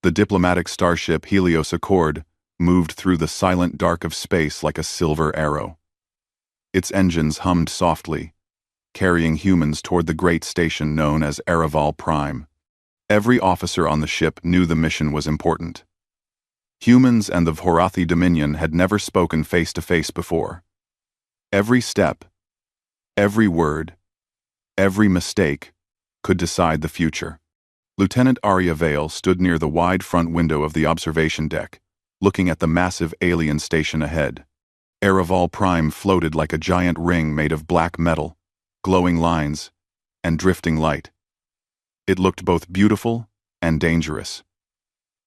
The diplomatic starship Helios Accord moved through the silent dark of space like a silver arrow. Its engines hummed softly, carrying humans toward the great station known as HFY Prime. Every officer on the ship knew the mission was important. Humans and the Vorathi Dominion had never spoken face-to-face before. Every step, every word, every mistake could decide the future. Lieutenant Arya Vale stood near the wide front window of the observation deck, looking at the massive alien station ahead. HFY Prime floated like a giant ring made of black metal, glowing lines, and drifting light. It looked both beautiful and dangerous.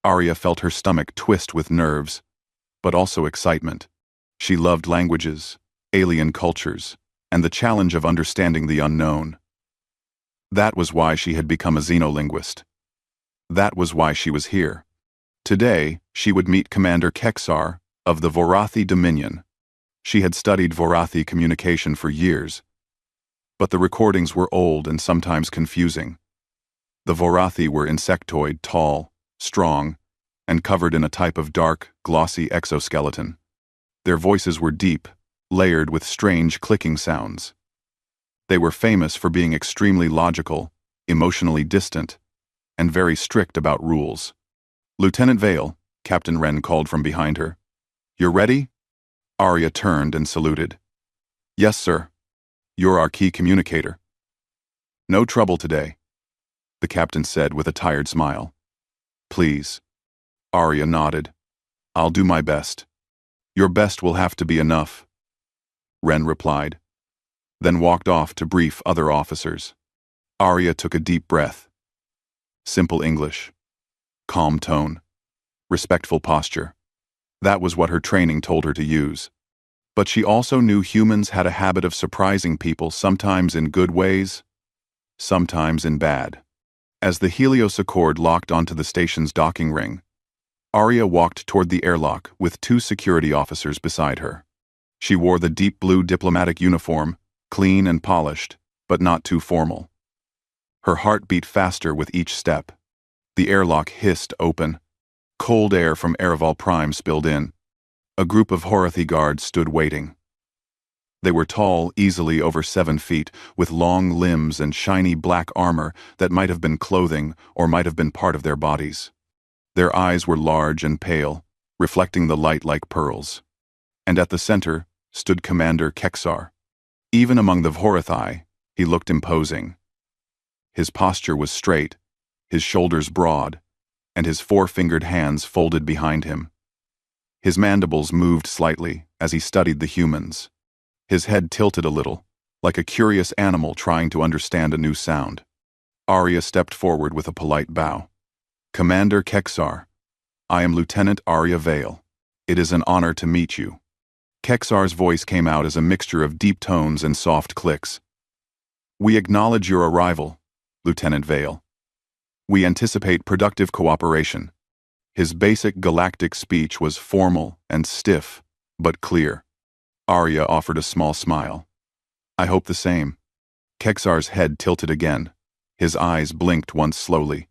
Arya felt her stomach twist with nerves, but also excitement. She loved languages, alien cultures, and the challenge of understanding the unknown. That was why she had become a xenolinguist. That was why she was here. Today, she would meet Commander Kexar of the Vorathi Dominion. She had studied Vorathi communication for years, but the recordings were old and sometimes confusing. The Vorathi were insectoid, tall, strong, and covered in a type of dark, glossy exoskeleton. Their voices were deep, layered with strange clicking sounds. They were famous for being extremely logical, emotionally distant, and very strict about rules. "Lieutenant Vale," Captain Wren called from behind her. "You're ready?" Arya turned and saluted. "Yes, sir. You're our key communicator." "No trouble today," the captain said with a tired smile. "Please." Arya nodded. "I'll do my best." "Your best will have to be enough," Wren replied, then walked off to brief other officers. Arya took a deep breath. Simple English, calm tone, respectful posture. That was what her training told her to use. But she also knew humans had a habit of surprising people, sometimes in good ways, sometimes in bad. As the Helios Accord locked onto the station's docking ring, Arya walked toward the airlock with two security officers beside her. She wore the deep blue diplomatic uniform, clean and polished, but not too formal. Her heart beat faster with each step. The airlock hissed open. Cold air from HFY Prime spilled in. A group of Vorathi guards stood waiting. They were tall, easily over 7 feet, with long limbs and shiny black armor that might have been clothing or might have been part of their bodies. Their eyes were large and pale, reflecting the light like pearls. And at the center stood Commander Kexar. Even among the Vorathi, he looked imposing. His posture was straight, his shoulders broad, and his four-fingered hands folded behind him. His mandibles moved slightly as he studied the humans. His head tilted a little, like a curious animal trying to understand a new sound. Arya stepped forward with a polite bow. "Commander Kexar, I am Lieutenant Arya Vale. It is an honor to meet you." Kexar's voice came out as a mixture of deep tones and soft clicks. "We acknowledge your arrival, Lieutenant Vale. We anticipate productive cooperation." His basic galactic speech was formal and stiff, but clear. Arya offered a small smile. "I hope the same." Kexar's head tilted again. His eyes blinked once slowly.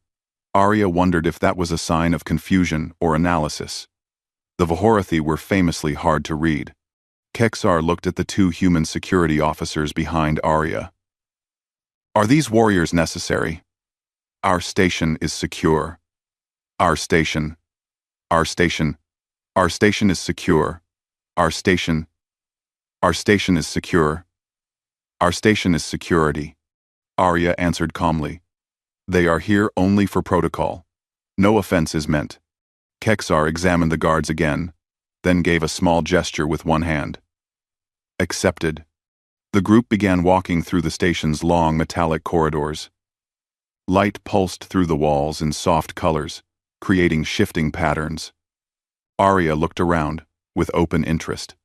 Arya wondered if that was a sign of confusion or analysis. The Vorathi were famously hard to read. Kexar looked at the two human security officers behind Arya. "Are these warriors necessary? Our station is secure. Our station is secure. Our station is secure. Our station is security." Arya answered calmly. "They are here only for protocol. No offense is meant." Kexar examined the guards again, then gave a small gesture with one hand. "Accepted." The group began walking through the station's long metallic corridors. Light pulsed through the walls in soft colors, creating shifting patterns. Arya looked around, with open interest.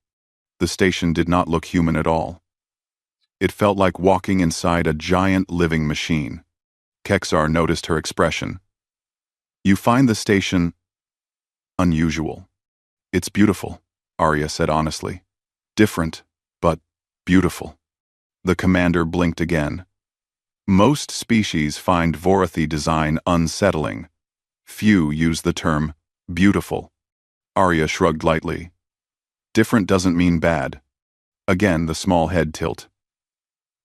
The station did not look human at all. It felt like walking inside a giant living machine. Kexar noticed her expression. "You find the station unusual." "It's beautiful," Arya said honestly. "Different, but beautiful." The commander blinked again. "Most species find Vorathi design unsettling," Few use the term beautiful. Arya shrugged lightly. Different doesn't mean bad. Again, the small head tilt.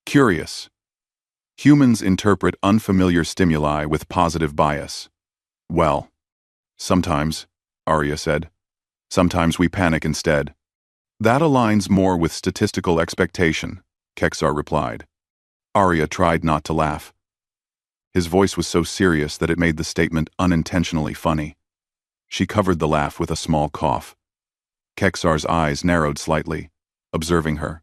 Curious. Humans interpret unfamiliar stimuli with positive bias. Well, sometimes, Arya said. Sometimes we panic instead. That aligns more with statistical expectation, Keksar replied. Arya tried not to laugh. His voice was so serious that it made the statement unintentionally funny. She covered the laugh with a small cough. Keksar's eyes narrowed slightly, observing her.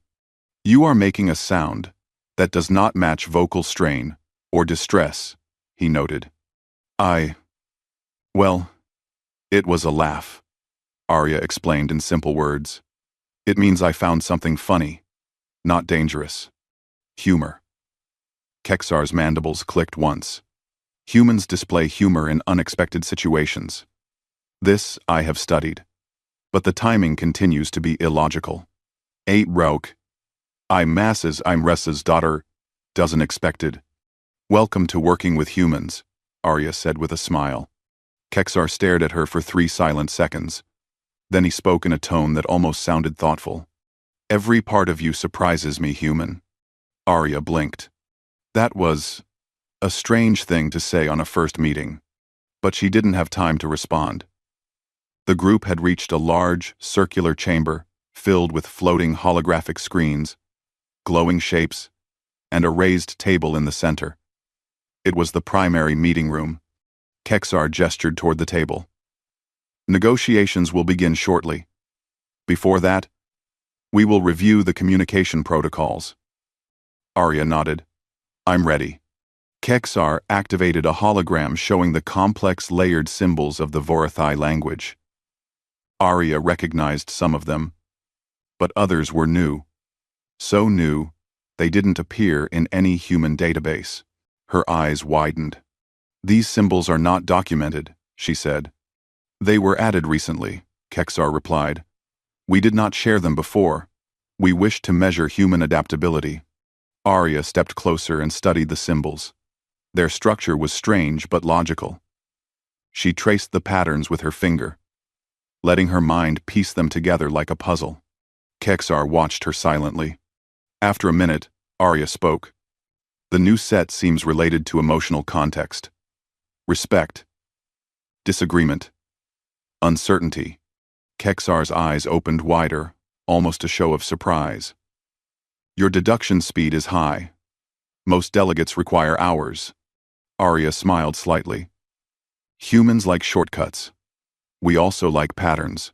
You are making a sound that does not match vocal strain or distress, he noted. Well, it was a laugh, Arya explained in simple words. It means I found something funny, not dangerous. Humor. Keksar's mandibles clicked once. Humans display humor in unexpected situations. This I have studied. But the timing continues to be illogical. Eight Rauk. I'm Ressa's daughter. Doesn't expected. Welcome to working with humans, Arya said with a smile. Keksar stared at her for 3 silent seconds. Then he spoke in a tone that almost sounded thoughtful. Every part of you surprises me, human. Arya blinked. That was a strange thing to say on a first meeting. But she didn't have time to respond. The group had reached a large, circular chamber filled with floating holographic screens, glowing shapes, and a raised table in the center. It was the primary meeting room. Keksar gestured toward the table. Negotiations will begin shortly. Before that, we will review the communication protocols. Arya nodded. I'm ready. Keksar activated a hologram showing the complex layered symbols of the Vorathai language. Arya recognized some of them, but others were new. So new, they didn't appear in any human database. Her eyes widened. These symbols are not documented, she said. They were added recently, Keksar replied. We did not share them before. We wished to measure human adaptability. Arya stepped closer and studied the symbols. Their structure was strange but logical. She traced the patterns with her finger, letting her mind piece them together like a puzzle. Keksar watched her silently. After a minute, Arya spoke. The new set seems related to emotional context. Respect. Disagreement. Uncertainty. Keksar's eyes opened wider, almost a show of surprise. Your deduction speed is high. Most delegates require hours. Arya smiled slightly. Humans like shortcuts. We also like patterns.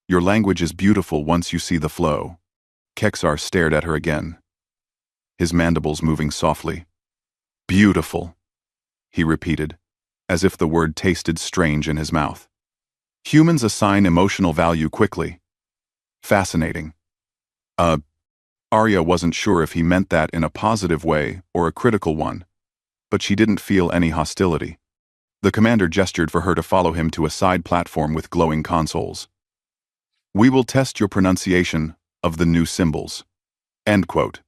Your language is beautiful once you see the flow. Keksar stared at her again, his mandibles moving softly. Beautiful, he repeated, as if the word tasted strange in his mouth. Humans assign emotional value quickly. Fascinating. Arya wasn't sure if he meant that in a positive way or a critical one, but she didn't feel any hostility. The commander gestured for her to follow him to a side platform with glowing consoles. We will test your pronunciation of the new symbols. End quote.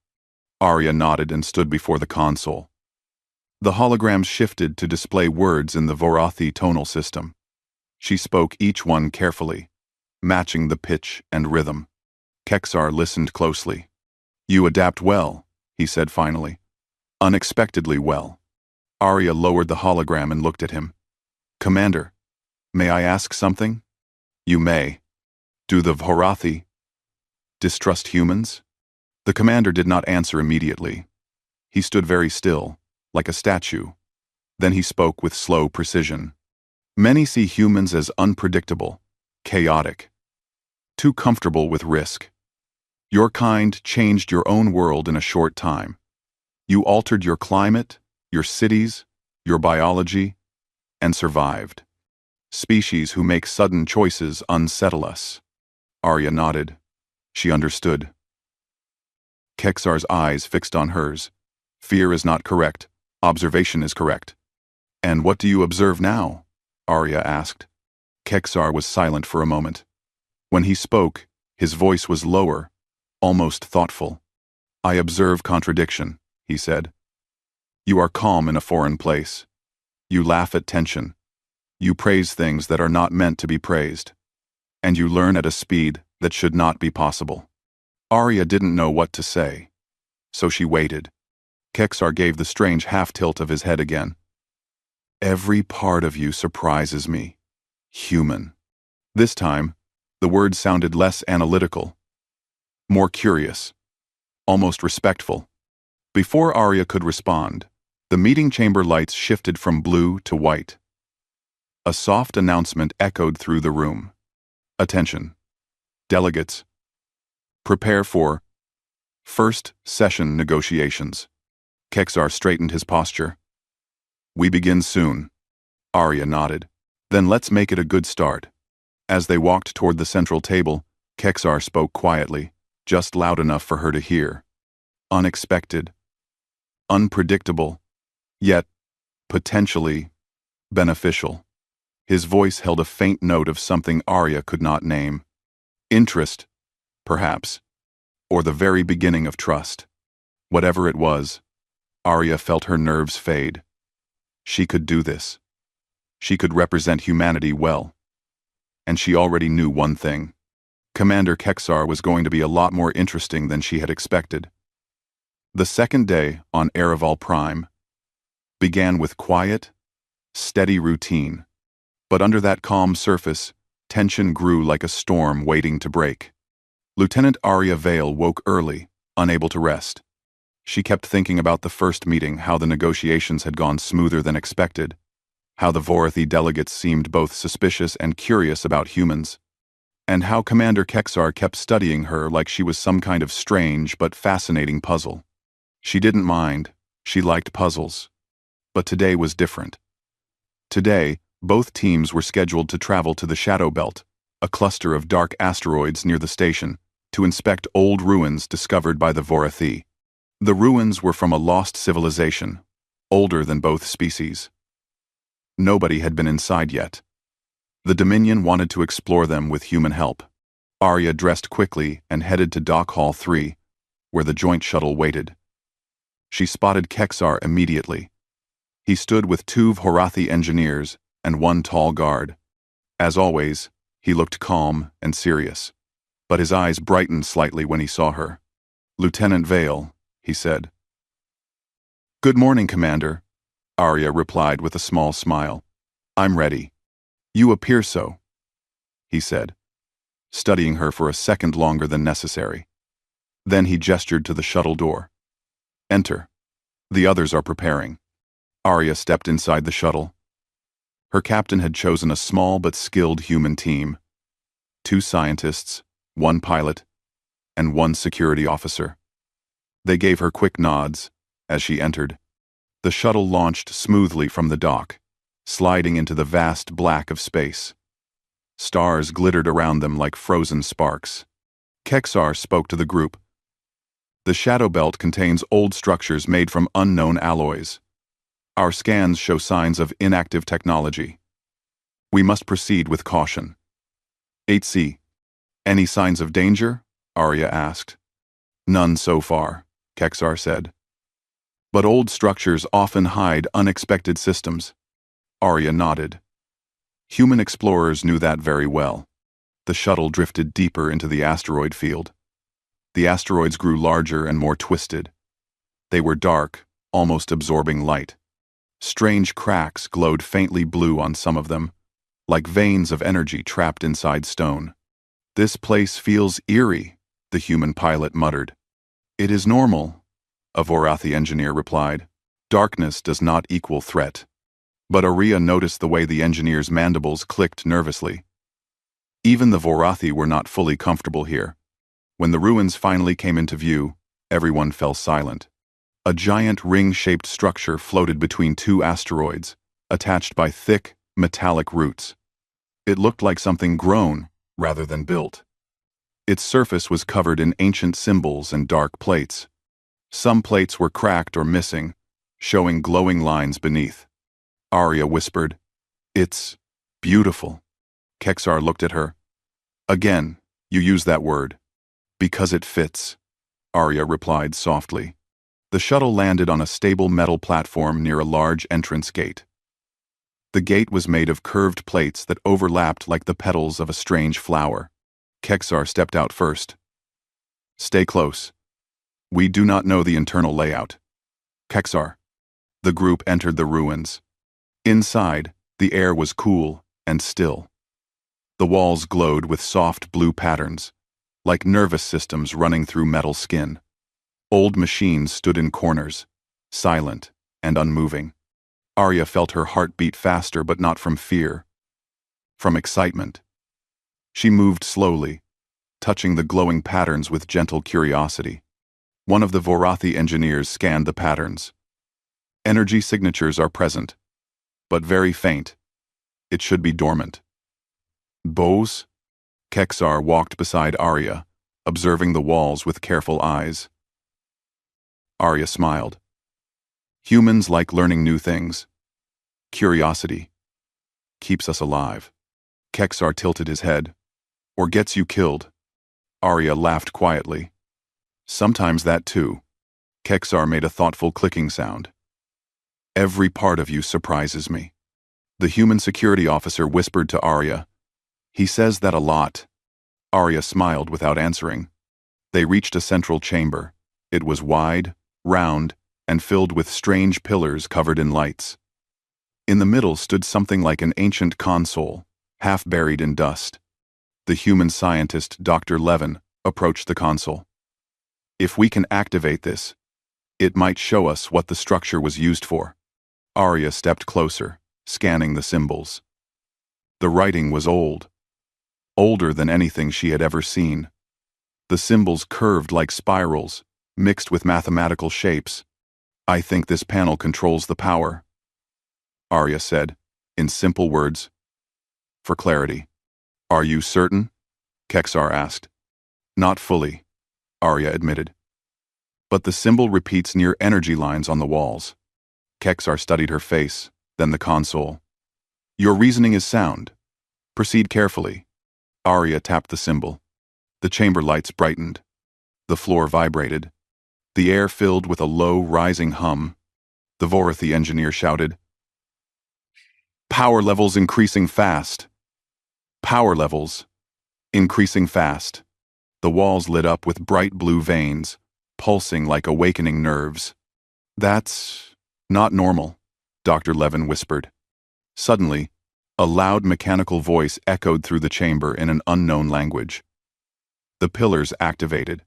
Arya nodded and stood before the console. The holograms shifted to display words in the Vorathi tonal system. She spoke each one carefully, matching the pitch and rhythm. Keksar listened closely. You adapt well, he said finally. Unexpectedly well. Arya lowered the hologram and looked at him. Commander, may I ask something? You may. Do the Vorathi distrust humans? The commander did not answer immediately. He stood very still, like a statue. Then he spoke with slow precision. Many see humans as unpredictable, chaotic, too comfortable with risk. Your kind changed your own world in a short time. You altered your climate, your cities, your biology, and survived. Species who make sudden choices unsettle us. Arya nodded. She understood. Keksar's eyes fixed on hers. Fear is not correct. Observation is correct. And what do you observe now? Arya asked. Keksar was silent for a moment. When he spoke, his voice was lower, almost thoughtful. I observe contradiction, he said. You are calm in a foreign place. You laugh at tension. You praise things that are not meant to be praised. And you learn at a speed that should not be possible. Arya didn't know what to say, so she waited. Kexar gave the strange half-tilt of his head again. Every part of you surprises me. Human. This time, the words sounded less analytical, more curious, almost respectful. Before Arya could respond, the meeting chamber lights shifted from blue to white. A soft announcement echoed through the room. Attention. Delegates. Prepare for first session negotiations. Kexar straightened his posture. We begin soon. Arya nodded. Then let's make it a good start. As they walked toward the central table, Kexar spoke quietly, just loud enough for her to hear. Unexpected. Unpredictable. Yet, potentially, beneficial. His voice held a faint note of something Arya could not name. Interest, perhaps. Or the very beginning of trust. Whatever it was, Arya felt her nerves fade. She could do this. She could represent humanity well. And she already knew one thing. Commander Kexar was going to be a lot more interesting than she had expected. The second day on Ereval Prime began with quiet, steady routine. But under that calm surface, tension grew like a storm waiting to break. Lieutenant Arya Vale woke early, unable to rest. She kept thinking about the first meeting, how the negotiations had gone smoother than expected, how the Vorathi delegates seemed both suspicious and curious about humans, and how Commander Kexar kept studying her like she was some kind of strange but fascinating puzzle. She didn't mind. She liked puzzles. But today was different. Today, both teams were scheduled to travel to the Shadow Belt, a cluster of dark asteroids near the station, to inspect old ruins discovered by the Vorathi. The ruins were from a lost civilization, older than both species. Nobody had been inside yet. The Dominion wanted to explore them with human help. Arya dressed quickly and headed to Dock Hall 3, where the joint shuttle waited. She spotted Kexar immediately. He stood with two Vorathi engineers and one tall guard. As always, he looked calm and serious, but his eyes brightened slightly when he saw her. Lieutenant Vale, he said. Good morning, Commander, Arya replied with a small smile. I'm ready. You appear so, he said, studying her for a second longer than necessary. Then he gestured to the shuttle door. Enter. The others are preparing. Arya stepped inside the shuttle. Her captain had chosen a small but skilled human team. 2 scientists, 1 pilot, and 1 security officer. They gave her quick nods as she entered. The shuttle launched smoothly from the dock, sliding into the vast black of space. Stars glittered around them like frozen sparks. Kexar spoke to the group. The Shadow Belt contains old structures made from unknown alloys. Our scans show signs of inactive technology. We must proceed with caution. 8C. Any signs of danger? Arya asked. None so far, Kexar said. But old structures often hide unexpected systems. Arya nodded. Human explorers knew that very well. The shuttle drifted deeper into the asteroid field. The asteroids grew larger and more twisted. They were dark, almost absorbing light. Strange cracks glowed faintly blue on some of them, like veins of energy trapped inside stone. This place feels eerie, the human pilot muttered. It is normal, a Vorathi engineer replied. Darkness does not equal threat. But Arya noticed the way the engineer's mandibles clicked nervously. Even the Vorathi were not fully comfortable here. When the ruins finally came into view, everyone fell silent. A giant ring-shaped structure floated between 2 asteroids, attached by thick, metallic roots. It looked like something grown, rather than built. Its surface was covered in ancient symbols and dark plates. Some plates were cracked or missing, showing glowing lines beneath. Arya whispered, It's beautiful. Kexar looked at her. Again, you use that word. Because it fits, Arya replied softly. The shuttle landed on a stable metal platform near a large entrance gate. The gate was made of curved plates that overlapped like the petals of a strange flower. Kexar stepped out first. Stay close. We do not know the internal layout. Kexar. The group entered the ruins. Inside, the air was cool and still. The walls glowed with soft blue patterns, like nervous systems running through metal skin. Old machines stood in corners, silent and unmoving. Arya felt her heart beat faster, but not from fear, from excitement. She moved slowly, touching the glowing patterns with gentle curiosity. One of the Vorathi engineers scanned the patterns. Energy signatures are present, but very faint. It should be dormant. Bose? Kexar walked beside Arya, observing the walls with careful eyes. Arya smiled. Humans like learning new things. Curiosity keeps us alive. Kexar tilted his head. Or gets you killed. Arya laughed quietly. Sometimes that too. Kexar made a thoughtful clicking sound. Every part of you surprises me. The human security officer whispered to Arya. He says that a lot. Arya smiled without answering. They reached a central chamber. It was wide, round, and filled with strange pillars covered in lights. In the middle stood something like an ancient console, half buried in dust. The human scientist, Dr. Levin, approached the console. If we can activate this, it might show us what the structure was used for. Arya stepped closer, scanning the symbols. The writing was old. Older than anything she had ever seen. The symbols curved like spirals, mixed with mathematical shapes. I think this panel controls the power, Arya said, in simple words. For clarity. Are you certain? Kexar asked. Not fully, Arya admitted. But the symbol repeats near energy lines on the walls. Kexar studied her face, then the console. Your reasoning is sound. Proceed carefully. Arya tapped the symbol. The chamber lights brightened. The floor vibrated. The air filled with a low, rising hum. The Vorathi engineer shouted, Power levels increasing fast. Power levels increasing fast. The walls lit up with bright blue veins, pulsing like awakening nerves. That's not normal, Dr. Levin whispered. Suddenly, a loud mechanical voice echoed through the chamber in an unknown language. The pillars activated,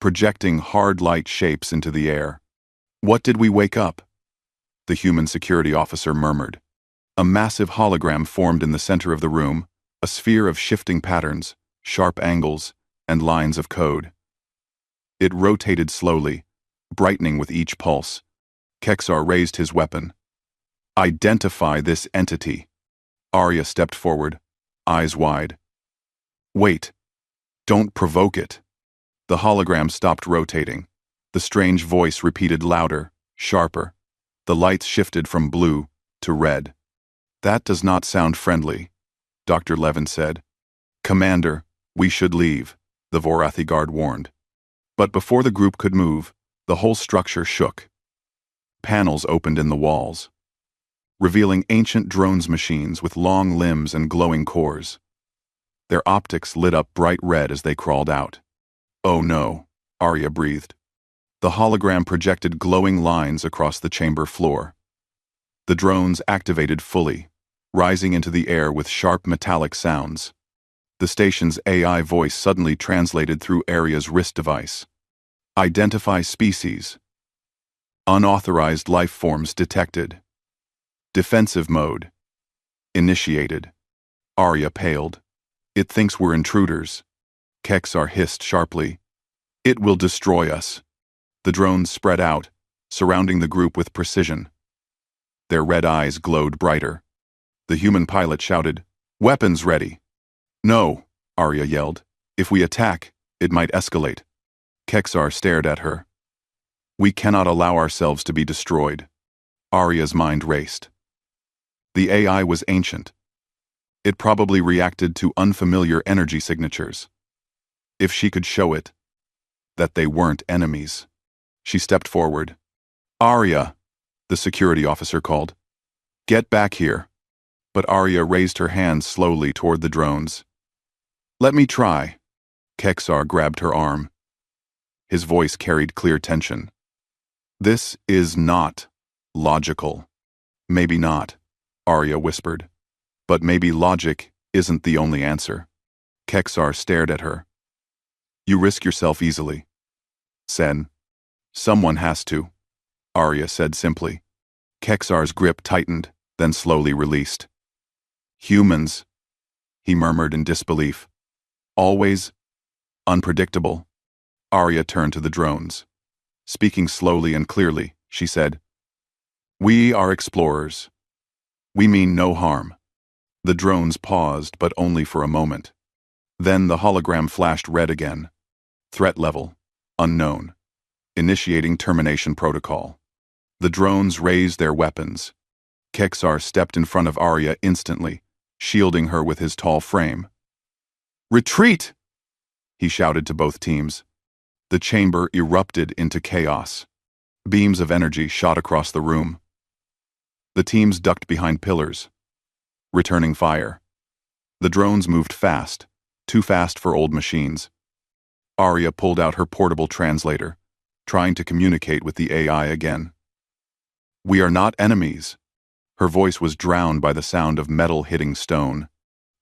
projecting hard light shapes into the air. What did we wake up? The human security officer murmured. A massive hologram formed in the center of the room, a sphere of shifting patterns, sharp angles, and lines of code. It rotated slowly, brightening with each pulse. Kexar raised his weapon. Identify this entity. Arya stepped forward, eyes wide. Wait. Don't provoke it. The hologram stopped rotating. The strange voice repeated louder, sharper. The lights shifted from blue to red. That does not sound friendly, Dr. Levin said. Commander, we should leave, the Vorathi guard warned. But before the group could move, the whole structure shook. Panels opened in the walls, revealing ancient drones machines with long limbs and glowing cores. Their optics lit up bright red as they crawled out. Oh no, Arya breathed. The hologram projected glowing lines across the chamber floor. The drones activated fully, rising into the air with sharp metallic sounds. The station's AI voice suddenly translated through Arya's wrist device. Identify species. Unauthorized life forms detected. Defensive mode. Initiated. Arya paled. It thinks we're intruders. Kexar hissed sharply. It will destroy us. The drones spread out, surrounding the group with precision. Their red eyes glowed brighter. The human pilot shouted, Weapons ready. No, Arya yelled. If we attack, it might escalate. Kexar stared at her. We cannot allow ourselves to be destroyed. Arya's mind raced. The AI was ancient. It probably reacted to unfamiliar energy signatures. If she could show it, that they weren't enemies. She stepped forward. Arya, the security officer called. Get back here. But Arya raised her hand slowly toward the drones. Let me try. Kexar grabbed her arm. His voice carried clear tension. This is not logical. Maybe not, Arya whispered. But maybe logic isn't the only answer. Kexar stared at her. You risk yourself easily. Sen. Someone has to, Arya said simply. Kexar's grip tightened, then slowly released. Humans, he murmured in disbelief. Always unpredictable. Arya turned to the drones. Speaking slowly and clearly, she said, We are explorers. We mean no harm. The drones paused, but only for a moment. Then the hologram flashed red again. Threat level, unknown. Initiating termination protocol. The drones raised their weapons. Kexar stepped in front of Arya instantly, shielding her with his tall frame. Retreat! He shouted to both teams. The chamber erupted into chaos. Beams of energy shot across the room. The teams ducked behind pillars, returning fire. The drones moved fast, too fast for old machines. Arya pulled out her portable translator, trying to communicate with the AI again. We are not enemies. Her voice was drowned by the sound of metal hitting stone.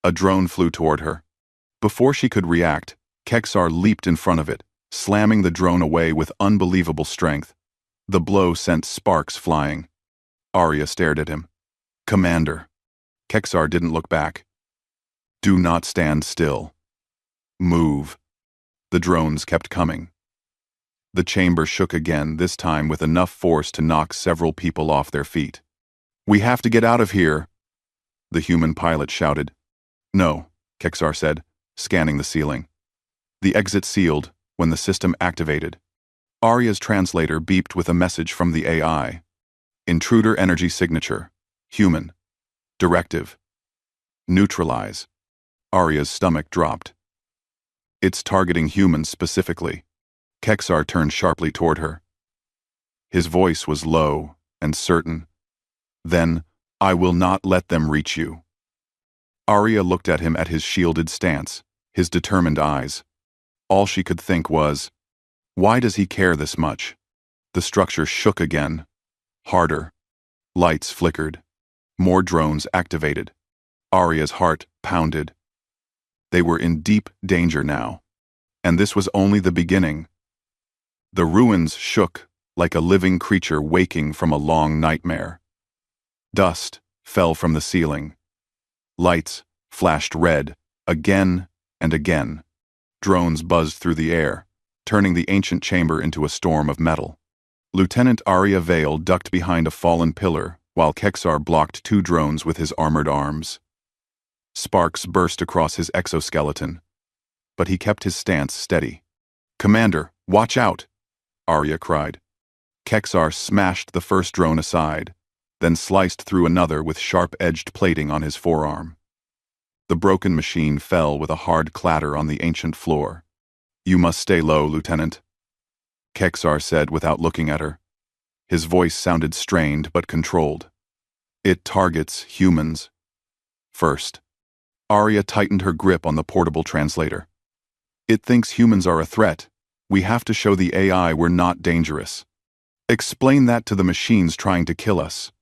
A drone flew toward her. Before she could react, Kexar leaped in front of it, slamming the drone away with unbelievable strength. The blow sent sparks flying. Arya stared at him. Commander. Kexar didn't look back. Do not stand still. Move. The drones kept coming. The chamber shook again, this time with enough force to knock several people off their feet. We have to get out of here, the human pilot shouted. No, Kexar said, scanning the ceiling. The exit sealed when the system activated. Arya's translator beeped with a message from the AI. Intruder energy signature. Human. Directive. Neutralize. Arya's stomach dropped. It's targeting humans specifically. Kexar turned sharply toward her. His voice was low and certain. Then, I will not let them reach you. Arya looked at him at his shielded stance, his determined eyes. All she could think was, why does he care this much? The structure shook again. Harder. Lights flickered. More drones activated. Arya's heart pounded. They were in deep danger now. And this was only the beginning. The ruins shook like a living creature waking from a long nightmare. Dust fell from the ceiling. Lights flashed red again and again. Drones buzzed through the air, turning the ancient chamber into a storm of metal. Lieutenant Arya Vale ducked behind a fallen pillar while Kexar blocked two drones with his armored arms. Sparks burst across his exoskeleton, but he kept his stance steady. Commander, watch out! Arya cried. Kexar smashed the first drone aside, then sliced through another with sharp-edged plating on his forearm. The broken machine fell with a hard clatter on the ancient floor. You must stay low, Lieutenant, Kexar said without looking at her. His voice sounded strained but controlled. It targets humans. First. Arya tightened her grip on the portable translator. It thinks humans are a threat. We have to show the AI we're not dangerous. Explain that to the machines trying to kill us.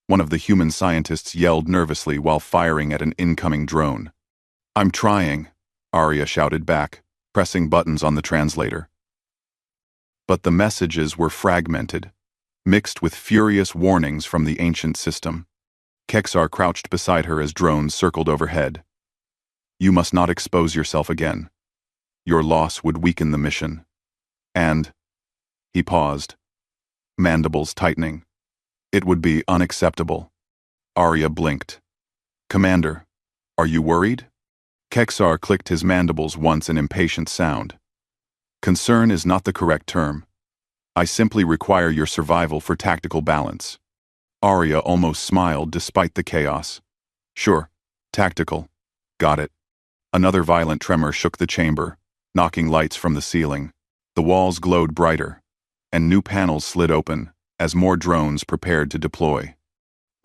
One of the human scientists yelled nervously while firing at an incoming drone. I'm trying, Arya shouted back, pressing buttons on the translator. But the messages were fragmented, mixed with furious warnings from the ancient system. Kexar crouched beside her as drones circled overhead. You must not expose yourself again. Your loss would weaken the mission. And, he paused, mandibles tightening. It would be unacceptable. Arya blinked. Commander, are you worried? Kexar clicked his mandibles once in impatient sound. Concern is not the correct term. I simply require your survival for tactical balance. Arya almost smiled despite the chaos. Sure, tactical. Got it. Another violent tremor shook the chamber, knocking lights from the ceiling. The walls glowed brighter, and new panels slid open as more drones prepared to deploy.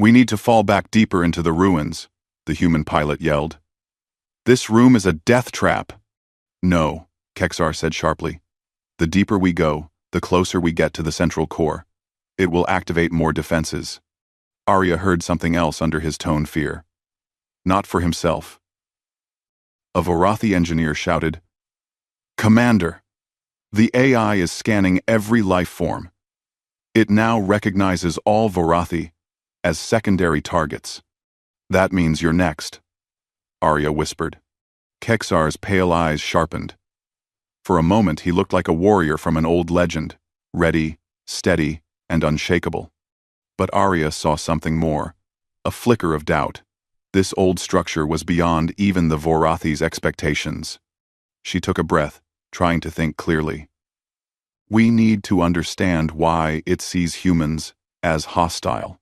We need to fall back deeper into the ruins, the human pilot yelled. This room is a death trap. No, Kexar said sharply. The deeper we go, the closer we get to the central core. It will activate more defenses. Arya heard something else under his tone: fear. Not for himself. A Vorathi engineer shouted, Commander! The AI is scanning every life form. It now recognizes all Vorathi as secondary targets. That means you're next, Arya whispered. Kexar's pale eyes sharpened. For a moment he looked like a warrior from an old legend, ready, steady, and unshakable. But Arya saw something more, a flicker of doubt. This old structure was beyond even the Vorathi's expectations. She took a breath, trying to think clearly. We need to understand why it sees humans as hostile.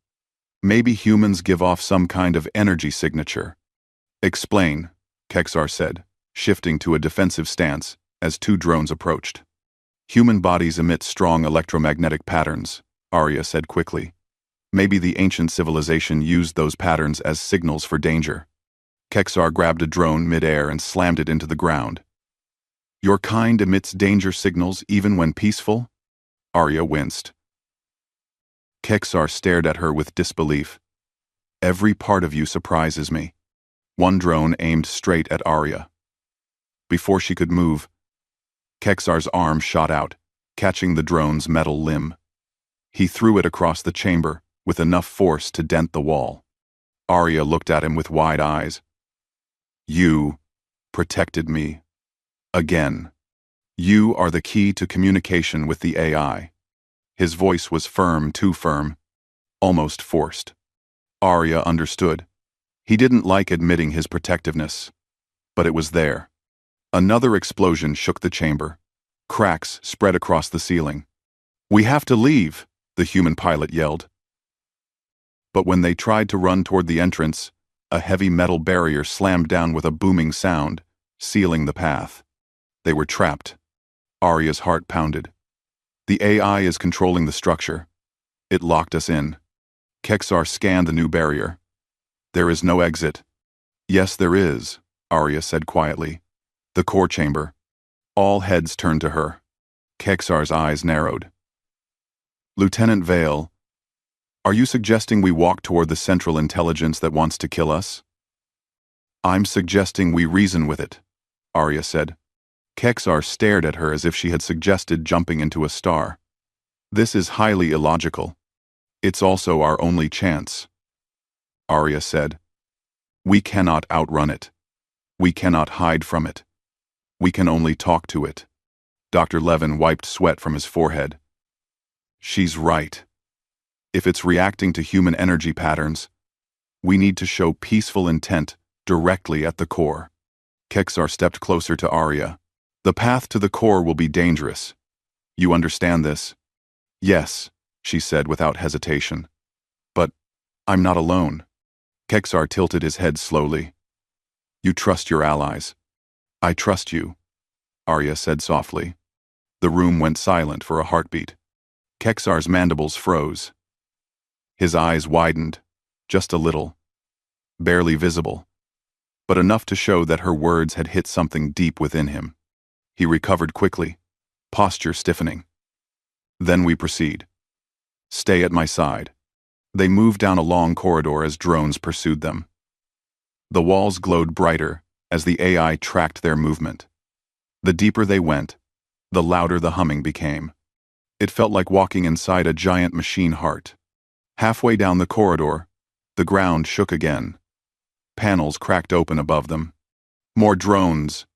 Maybe humans give off some kind of energy signature. Explain, Kexar said, shifting to a defensive stance as two drones approached. Human bodies emit strong electromagnetic patterns, Arya said quickly. Maybe the ancient civilization used those patterns as signals for danger. Kexar grabbed a drone mid-air and slammed it into the ground. Your kind emits danger signals even when peaceful? Arya winced. Kexar stared at her with disbelief. Every part of you surprises me. One drone aimed straight at Arya. Before she could move, Kexar's arm shot out, catching the drone's metal limb. He threw it across the chamber, with enough force to dent the wall. Arya looked at him with wide eyes. You protected me. Again. You are the key to communication with the AI. His voice was firm, too firm, almost forced. Arya understood. He didn't like admitting his protectiveness, but it was there. Another explosion shook the chamber. Cracks spread across the ceiling. We have to leave, the human pilot yelled. But when they tried to run toward the entrance, a heavy metal barrier slammed down with a booming sound, sealing the path. They were trapped. Arya's heart pounded. The AI is controlling the structure. It locked us in. Kexar scanned the new barrier. There is no exit. Yes, there is, Arya said quietly. The core chamber. All heads turned to her. Kexar's eyes narrowed. Lieutenant Vale, are you suggesting we walk toward the central intelligence that wants to kill us? I'm suggesting we reason with it, Arya said. Kexar stared at her as if she had suggested jumping into a star. This is highly illogical. It's also our only chance, Arya said. We cannot outrun it. We cannot hide from it. We can only talk to it. Dr. Levin wiped sweat from his forehead. She's right. If it's reacting to human energy patterns, we need to show peaceful intent directly at the core. Kexar stepped closer to Arya. The path to the core will be dangerous. You understand this? Yes, she said without hesitation. But I'm not alone. Kexar tilted his head slowly. You trust your allies. I trust you, Arya said softly. The room went silent for a heartbeat. Kexar's mandibles froze. His eyes widened, just a little. Barely visible, but enough to show that her words had hit something deep within him. He recovered quickly, posture stiffening. Then we proceed. Stay at my side. They moved down a long corridor as drones pursued them. The walls glowed brighter as the AI tracked their movement. The deeper they went, the louder the humming became. It felt like walking inside a giant machine heart. Halfway down the corridor, the ground shook again. Panels cracked open above them. More drones!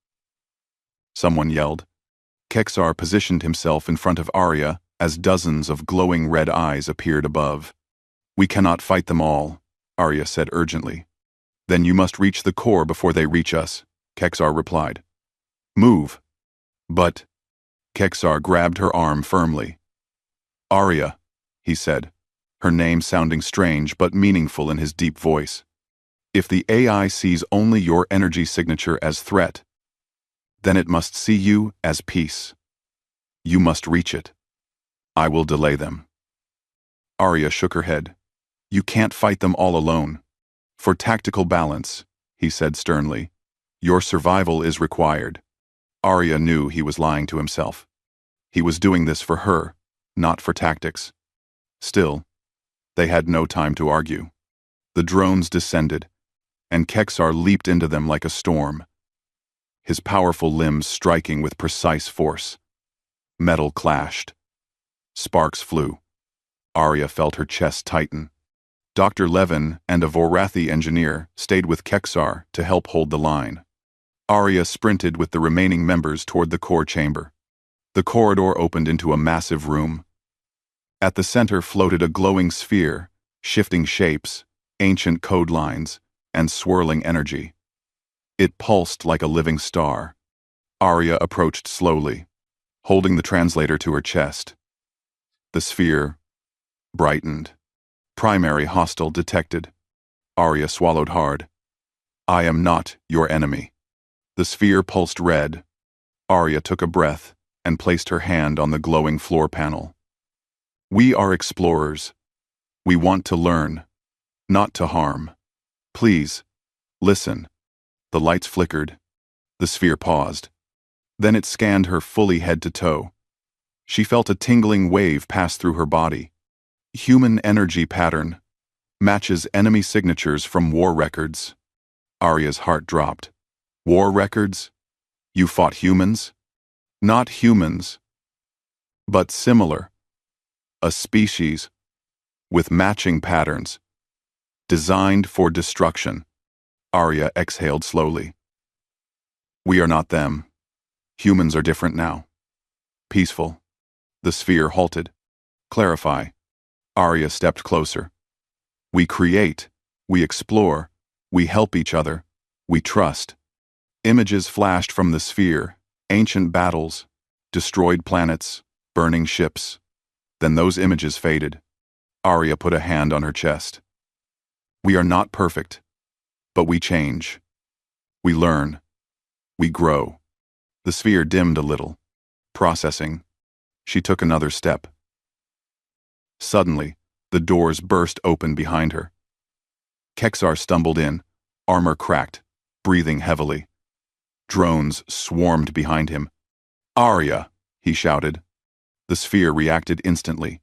Someone yelled. Kexar positioned himself in front of Arya as dozens of glowing red eyes appeared above. We cannot fight them all, Arya said urgently. Then you must reach the core before they reach us, Kexar replied. Move. But... Kexar grabbed her arm firmly. Arya, he said, her name sounding strange but meaningful in his deep voice. If the AI sees only your energy signature as threat, then it must see you as peace. You must reach it. I will delay them. Arya shook her head. You can't fight them all alone. For tactical balance, he said sternly, your survival is required. Arya knew he was lying to himself. He was doing this for her, not for tactics. Still, they had no time to argue. The drones descended, and Kexar leaped into them like a storm, his powerful limbs striking with precise force. Metal clashed. Sparks flew. Arya felt her chest tighten. Dr. Levin and a Vorathi engineer stayed with Kexar to help hold the line. Arya sprinted with the remaining members toward the core chamber. The corridor opened into a massive room. At the center floated a glowing sphere, shifting shapes, ancient code lines, and swirling energy. It pulsed like a living star. Arya approached slowly, holding the translator to her chest. The sphere brightened. Primary hostile detected. Arya swallowed hard. I am not your enemy. The sphere pulsed red. Arya took a breath and placed her hand on the glowing floor panel. We are explorers. We want to learn, not to harm. Please, listen. The lights flickered. The sphere paused. Then it scanned her fully head to toe. She felt a tingling wave pass through her body. Human energy pattern. Matches enemy signatures from war records. Arya's heart dropped. War records? You fought humans? Not humans, but similar. A species with matching patterns. Designed for destruction. Arya exhaled slowly. We are not them. Humans are different now. Peaceful. The sphere halted. Clarify. Arya stepped closer. We create. We explore. We help each other. We trust. Images flashed from the sphere. Ancient battles. Destroyed planets. Burning ships. Then those images faded. Arya put a hand on her chest. We are not perfect. But we change. We learn. We grow. The sphere dimmed a little. Processing. She took another step. Suddenly, the doors burst open behind her. Kexar stumbled in, armor cracked, breathing heavily. Drones swarmed behind him. Arya, he shouted. The sphere reacted instantly.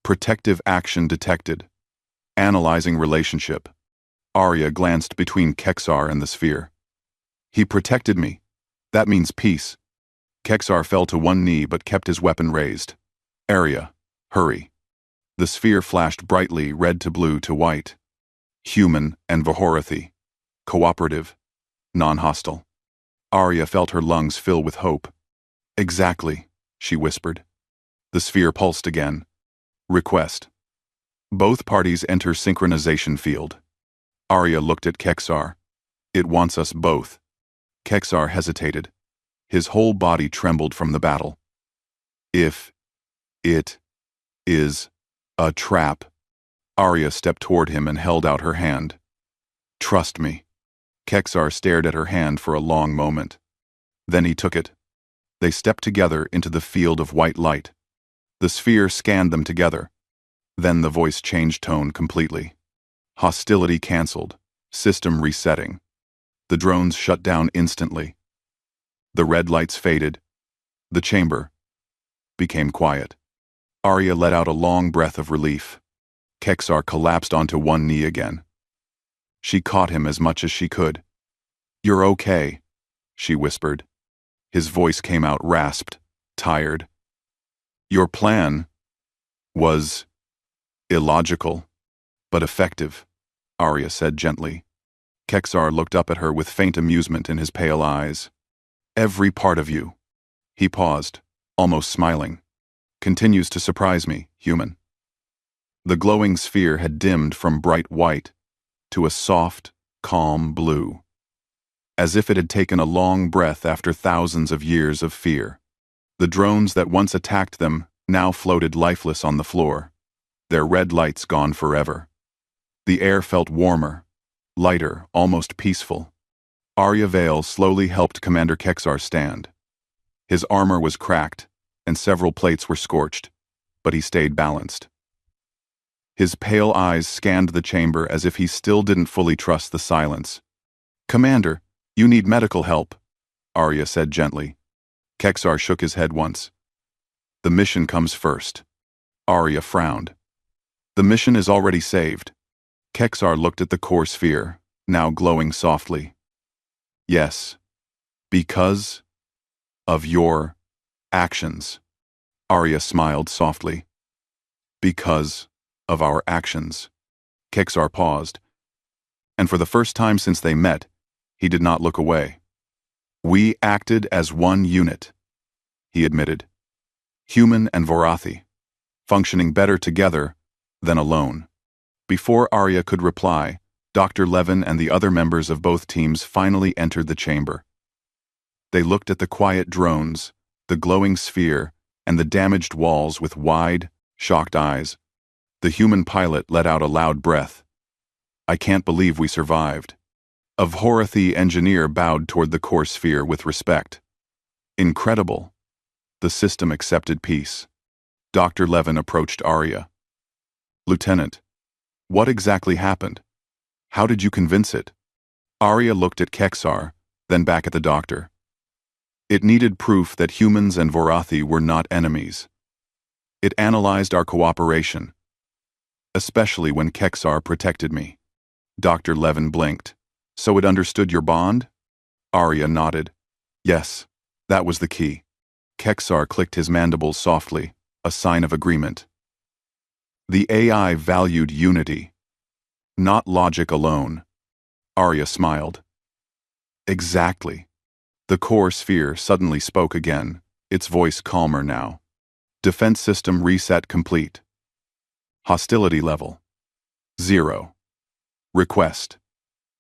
Protective action detected. Analyzing relationship. Arya glanced between Kexar and the sphere. He protected me. That means peace. Kexar fell to one knee but kept his weapon raised. Arya, hurry. The sphere flashed brightly red to blue to white. Human and Vorathi. Cooperative. Non-hostile. Arya felt her lungs fill with hope. Exactly, she whispered. The sphere pulsed again. Request. Both parties enter synchronization field. Arya looked at Kexar. It wants us both. Kexar hesitated. His whole body trembled from the battle. If it is a trap. Arya stepped toward him and held out her hand. Trust me. Kexar stared at her hand for a long moment. Then he took it. They stepped together into the field of white light. The sphere scanned them together. Then the voice changed tone completely. Hostility canceled. System resetting. The drones shut down instantly. The red lights faded. The chamber became quiet. Arya let out a long breath of relief. Kexar collapsed onto one knee again. She caught him as much as she could. You're okay, she whispered. His voice came out rasped, tired. Your plan was illogical, but effective, Arya said gently. Kexar looked up at her with faint amusement in his pale eyes. Every part of you. He paused, almost smiling. Continues to surprise me, human. The glowing sphere had dimmed from bright white to a soft, calm blue, as if it had taken a long breath after thousands of years of fear. The drones that once attacked them now floated lifeless on the floor, their red lights gone forever. The air felt warmer, lighter, almost peaceful. Arya Vale slowly helped Commander Kexar stand. His armor was cracked, and several plates were scorched, but he stayed balanced. His pale eyes scanned the chamber as if he still didn't fully trust the silence. "Commander, you need medical help," Arya said gently. Kexar shook his head once. "The mission comes first." Arya frowned. "The mission is already saved." Kexar looked at the core sphere, now glowing softly. "Yes. Because of your actions." Arya smiled softly. "Because of our actions." Kexar paused, and for the first time since they met, he did not look away. "We acted as one unit," he admitted. "Human and Vorathi, functioning better together than alone." Before Arya could reply, Dr. Levin and the other members of both teams finally entered the chamber. They looked at the quiet drones, the glowing sphere, and the damaged walls with wide, shocked eyes. The human pilot let out a loud breath. "I can't believe we survived." A Vorathi engineer bowed toward the core sphere with respect. "Incredible." The system accepted peace. Dr. Levin approached Arya. "Lieutenant, what exactly happened? How did you convince it?" Arya looked at Kexar, then back at the doctor. "It needed proof that humans and Vorathi were not enemies. It analyzed our cooperation, especially when Kexar protected me." Dr. Levin blinked. "So it understood your bond?" Arya nodded. "Yes, that was the key." Kexar clicked his mandibles softly, a sign of agreement. The AI valued unity, not logic alone. Arya smiled. "Exactly." The core sphere suddenly spoke again, its voice calmer now. "Defense system reset complete. Hostility level 0. Request.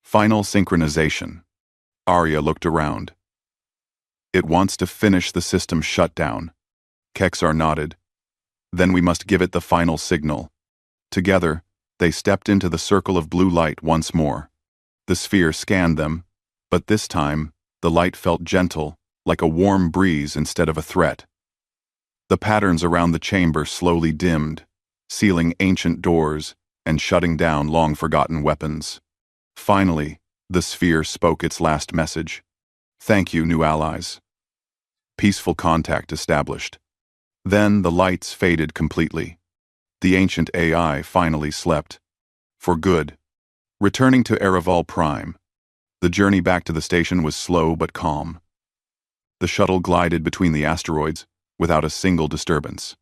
Final synchronization." Arya looked around. "It wants to finish the system shutdown." Kexar nodded. "Then we must give it the final signal." Together, they stepped into the circle of blue light once more. The sphere scanned them, but this time, the light felt gentle, like a warm breeze instead of a threat. The patterns around the chamber slowly dimmed, sealing ancient doors and shutting down long-forgotten weapons. Finally, the sphere spoke its last message. "Thank you, new allies." Peaceful contact established. Then the lights faded completely. The ancient AI finally slept. For good. Returning to Ereval Prime. The journey back to the station was slow but calm. The shuttle glided between the asteroids, without a single disturbance.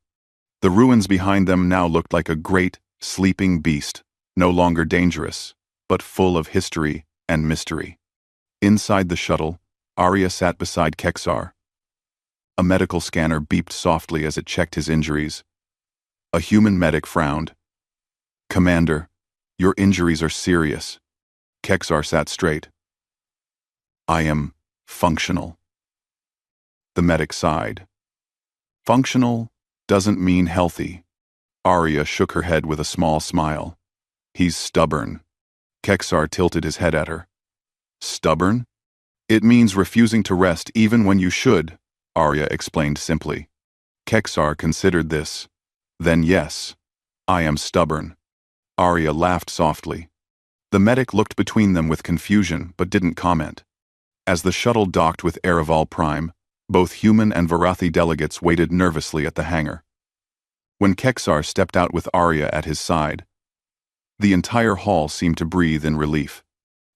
The ruins behind them now looked like a great, sleeping beast, no longer dangerous, but full of history and mystery. Inside the shuttle, Arya sat beside Kexar. A medical scanner beeped softly as it checked his injuries. A human medic frowned. "Commander, your injuries are serious." Kexar sat straight. "I am functional." The medic sighed. "Functional doesn't mean healthy." Arya shook her head with a small smile. "He's stubborn." Kexar tilted his head at her. "Stubborn? It means refusing to rest even when you should," Arya explained simply. Kexar considered this. "Then yes, I am stubborn." Arya laughed softly. The medic looked between them with confusion but didn't comment. As the shuttle docked with Ereval Prime, both human and Vorathi delegates waited nervously at the hangar. When Kexar stepped out with Arya at his side, the entire hall seemed to breathe in relief.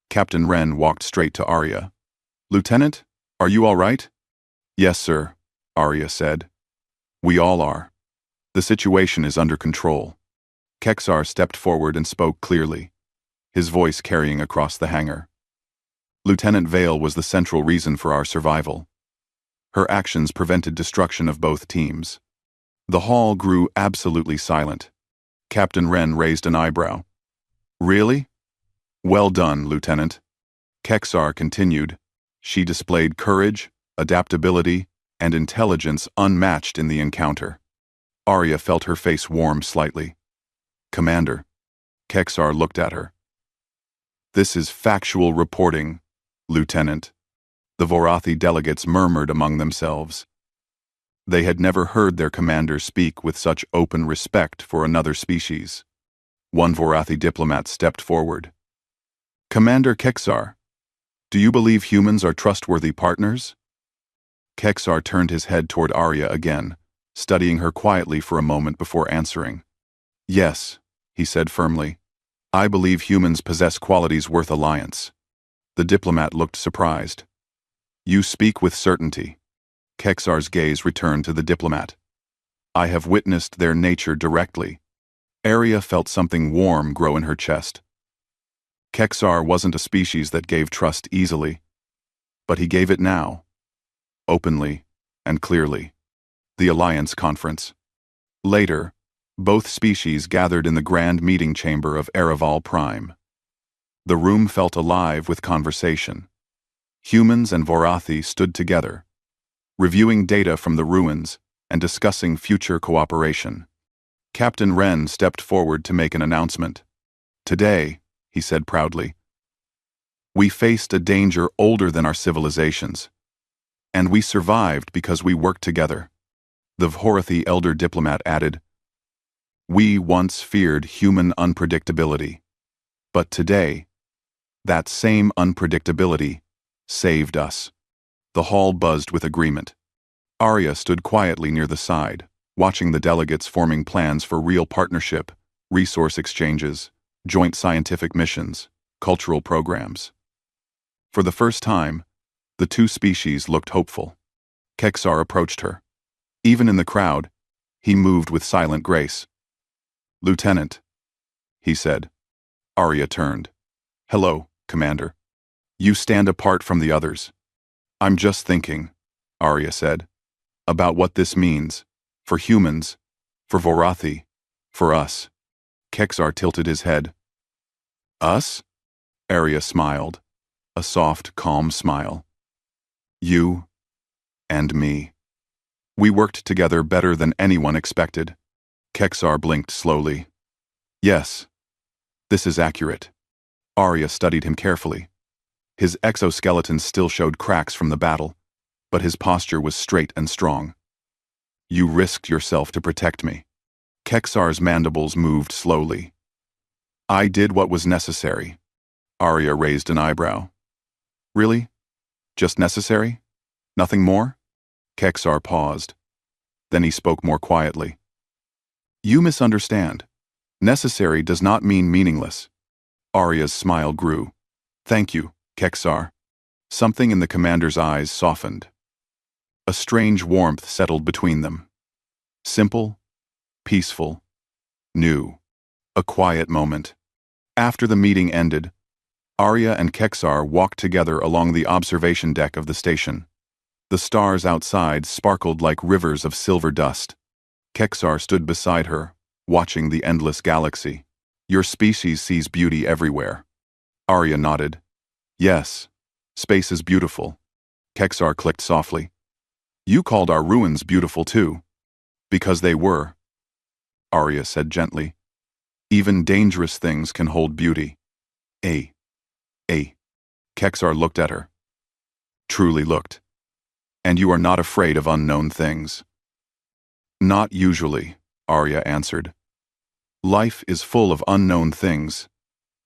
Captain Wren walked straight to Arya. "Lieutenant, are you all right?" "Yes, sir," Arya said. "We all are. The situation is under control." Kexar stepped forward and spoke clearly, his voice carrying across the hangar. "Lieutenant Vale was the central reason for our survival. Her actions prevented destruction of both teams." The hall grew absolutely silent. Captain Wren raised an eyebrow. "Really? Well done, Lieutenant." Kexar continued. "She displayed courage, adaptability, and intelligence unmatched in the encounter." Arya felt her face warm slightly. "Commander." Kexar looked at her. "This is factual reporting, Lieutenant." The Vorathi delegates murmured among themselves. They had never heard their commander speak with such open respect for another species. One Vorathi diplomat stepped forward. Commander Kexar, do you believe humans are trustworthy partners? Kexar turned his head toward Arya again, studying her quietly for a moment before answering. Yes, he said firmly. I believe humans possess qualities worth alliance. The diplomat looked surprised. You speak with certainty. Kexar's gaze returned to the diplomat. I have witnessed their nature directly. Arya felt something warm grow in her chest. Kexar wasn't a species that gave trust easily, but he gave it now, openly and clearly. The Alliance Conference. Later, both species gathered in the grand meeting chamber of Ereval Prime. The room felt alive with conversation. Humans and Vorathi stood together, reviewing data from the ruins and discussing future cooperation. Captain Wren stepped forward to make an announcement. Today, he said proudly, we faced a danger older than our civilizations, and we survived because we worked together. The Vorathi elder diplomat added, we once feared human unpredictability, but today, that same unpredictability saved us. The hall buzzed with agreement. Arya stood quietly near the side, watching the delegates forming plans for real partnership, resource exchanges, joint scientific missions, cultural programs. For the first time, the two species looked hopeful. Kexar approached her. Even in the crowd, he moved with silent grace. Lieutenant, he said. Arya turned. Hello, Commander. You stand apart from the others. I'm just thinking, Arya said, about what this means, for humans, for Vorathi, for us. Kexar tilted his head. Us? Arya smiled, a soft, calm smile. You and me. We worked together better than anyone expected. Kexar blinked slowly. Yes, this is accurate. Arya studied him carefully. His exoskeleton still showed cracks from the battle, but his posture was straight and strong. You risked yourself to protect me. Kexar's mandibles moved slowly. I did what was necessary. Arya raised an eyebrow. Really? Just necessary? Nothing more? Kexar paused. Then he spoke more quietly. You misunderstand. Necessary does not mean meaningless. Arya's smile grew. Thank you, Kexar. Something in the commander's eyes softened. A strange warmth settled between them. Simple, peaceful, new. A quiet moment. After the meeting ended, Arya and Kexar walked together along the observation deck of the station. The stars outside sparkled like rivers of silver dust. Kexar stood beside her, watching the endless galaxy. Your species sees beauty everywhere. Arya nodded. Yes, space is beautiful. Kexar clicked softly. You called our ruins beautiful too. Because they were. Arya said gently. Even dangerous things can hold beauty. Kexar looked at her. Truly looked. And you are not afraid of unknown things. Not usually, Arya answered. Life is full of unknown things.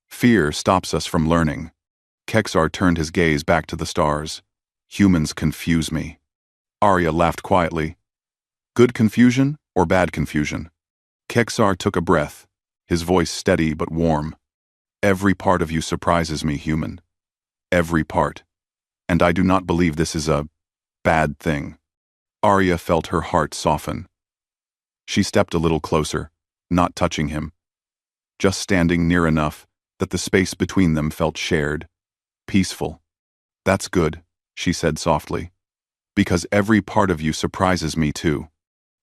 Fear stops us from learning. Kexar turned his gaze back to the stars. Humans confuse me. Arya laughed quietly. Good confusion or bad confusion? Kexar took a breath, his voice steady but warm. Every part of you surprises me, human. Every part. And I do not believe this is a bad thing. Arya felt her heart soften. She stepped a little closer, not touching him, just standing near enough that the space between them felt shared, peaceful. That's good, she said softly, because every part of you surprises me too.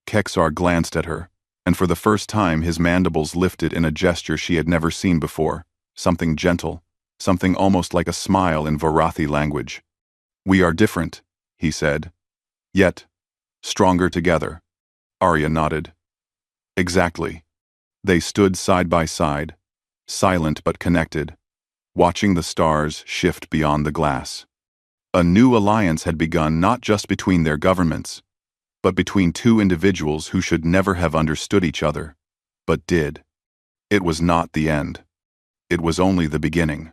Kexar glanced at her, and for the first time his mandibles lifted in a gesture she had never seen before, something gentle, something almost like a smile in Vorathi language. We are different, he said. Yet, stronger together. Arya nodded. Exactly. They stood side by side, silent but connected, watching the stars shift beyond the glass. A new alliance had begun not just between their governments, but between two individuals who should never have understood each other, but did. It was not the end. It was only the beginning.